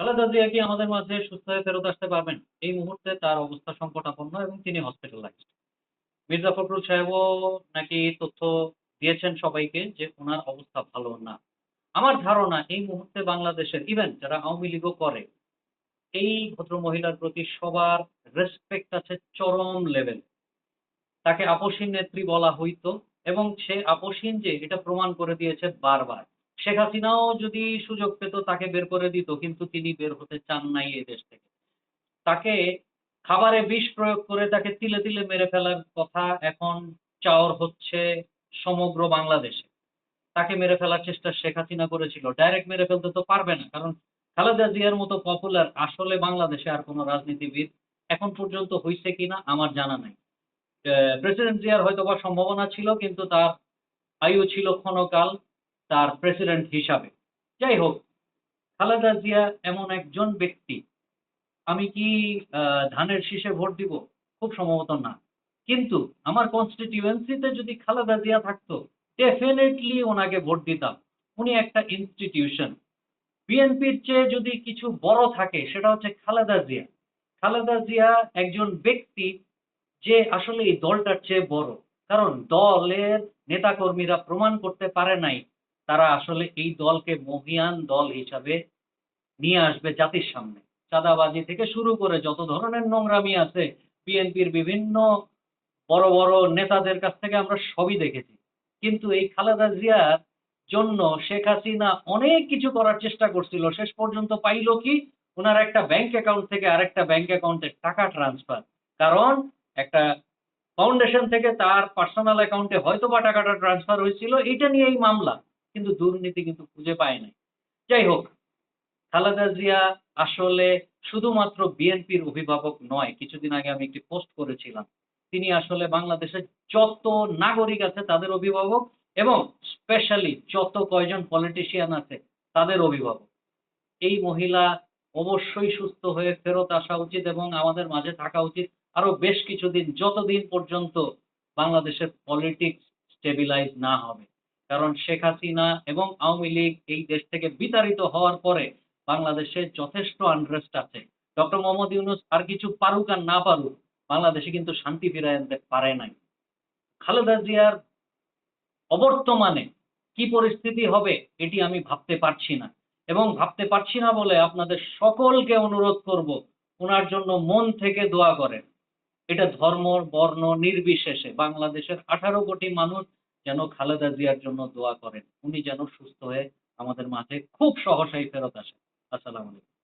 খালেদা জিয়া কি আমাদের মাঝে সুস্থ হয়ে ফেরত আসতে পারবেন? এই মুহূর্তে তার অবস্থা সংকটাপন্ন এবং তিনি হসপিটালাইজড। মির্জা ফখরুল সাহেবও নাকি তথ্য দিয়েছেন সবাইকে যে উনার অবস্থা ভালো না। আমার ধারণা এই মুহূর্তে বাংলাদেশের ইভেন যারা আওয়ামী লীগও করে, এই ভদ্রমহিলার প্রতি সবার রেসপেক্ট আছে চরম লেভেলে। তাকে আপসহীন নেত্রী বলা হইতো এবং সে আপসহীন যে এটা প্রমাণ করে দিয়েছে বারবার। শেখ হাসিনাও যদি সুযোগ পেত তাকে বের করে দিত কিন্তু তিনি বের হতে চান নাই এই দেশ থেকে। তাকে খাবারে বিষ প্রয়োগ করে তাকে তিলে, তিলে মেরে ফেলার কথা এখন চাওর হচ্ছে সমগ্র বাংলাদেশে। তাকে মেরে ফেলার চেষ্টা শেখ হাসিনা করেছিল। ডাইরেক্ট মেরে ফেলতে তো পারবে না। কারণ খালেদা জিয়ার মতো পপুলার আসলে বাংলাদেশে আর কোন রাজনীতিবিদ এখন পর্যন্ত হইছে কিনা আমার জানা নাই। প্রেসিডেন্ট জিয়ার হয়তোবা সম্ভাবনা ছিল কিন্তু তার আয়ু ছিল ক্ষণকাল তার প্রেসিডেন্ট হিসাবে। যাই হোক, খালেদা জিয়া এমন একজন ব্যক্তি, আমি কি আ ধানের শীষে ভোট দিব? খুব সম্ভবত না। কিন্তু আমার কনস্টিটিউয়েন্সি তে যদি খালেদা জিয়া থাকতো, ডেফিনিটলি উনাকে ভোট দিতাম। উনি একটা ইনস্টিটিউশন। বিএনপির চেয়ে যদি কিছু বড় থাকে সেটা হচ্ছে খালেদা জিয়া। খালেদা জিয়া একজন ব্যক্তি যে আসলে এই দলটার চেয়ে বড়। কারণ দলের নেতাকর্মীরা প্রমাণ করতে পারে নাই, তারা আসলে এই দলকে মহিয়ান দল হিসাবে নিয়ে আসবে জাতির সামনে। চাঁদাবাজি থেকে শুরু করে যত ধরনের নোংরামি আছে, বিএনপির বিভিন্ন বড়, বড় নেতাদের কাছ থেকে আমরা সবই দেখেছি। কিন্তু এই খালেদা জিয়ার জন্য শেখ হাসিনা অনেক কিছু করার চেষ্টা করছিল। শেষ পর্যন্ত পাইল কি? উনার একটা ব্যাংক অ্যাকাউন্ট থেকে আরেকটা ব্যাংক অ্যাকাউন্টে টাকা ট্রান্সফার। কারণ একটা ফাউন্ডেশন থেকে তার পার্সোনাল অ্যাকাউন্টে হয়তোবা টাকাটা ট্রান্সফার হয়েছিল। এইটা নিয়েই মামলা। কিন্তু দুর্নীতি কিন্তু খুঁজে পায় নাই। যাই হোক, খালেদা জিয়া আসলে শুধুমাত্র বিএনপির অভিভাবক নয়। কিছুদিন আগে আমি একটি পোস্ট করেছিলাম। তিনি আসলে বাংলাদেশের যত নাগরিক আছে তাদের অভিভাবক এবং স্পেশালি যত কয়জন পলিটিশিয়ান আছে তাদের অভিভাবক। এই মহিলা অবশ্যই সুস্থ হয়ে ফেরত আসা উচিত এবং আমাদের মাঝে থাকা উচিত আরো বেশ কিছুদিন, যতদিন পর্যন্ত বাংলাদেশের পলিটিক্স স্টেবিলাইজ না হবে। কারণ শেখ হাসিনা এবং আওয়ামী লীগ এই দেশ থেকে বিতাড়িত হওয়ার পরে বাংলাদেশে যথেষ্ট আনরেস্ট আছে। ডক্টর মোহাম্মদ ইউনূস আর কিছু পারুক আর না পারুক, বাংলাদেশে কিন্তু শান্তি ফিরায় আনতে পারে নাই। খালেদা জিয়ার অবর্তমানে কি পরিস্থিতি হবে এটি আমি ভাবতে পারছি না। এবং ভাবতে পারছি না বলে আপনাদের সকলকে অনুরোধ করব, উনার জন্য মন থেকে দোয়া করেন। এটা ধর্ম, বর্ণ নির্বিশেষে বাংলাদেশের ১৮ কোটি মানুষ যেন খালেদা জিয়ার জন্য দোয়া করেন। উনি যেন সুস্থ হয়ে আমাদের মাঝে খুব সহসাই ফেরত আসেন। আসসালামু আলাইকুম।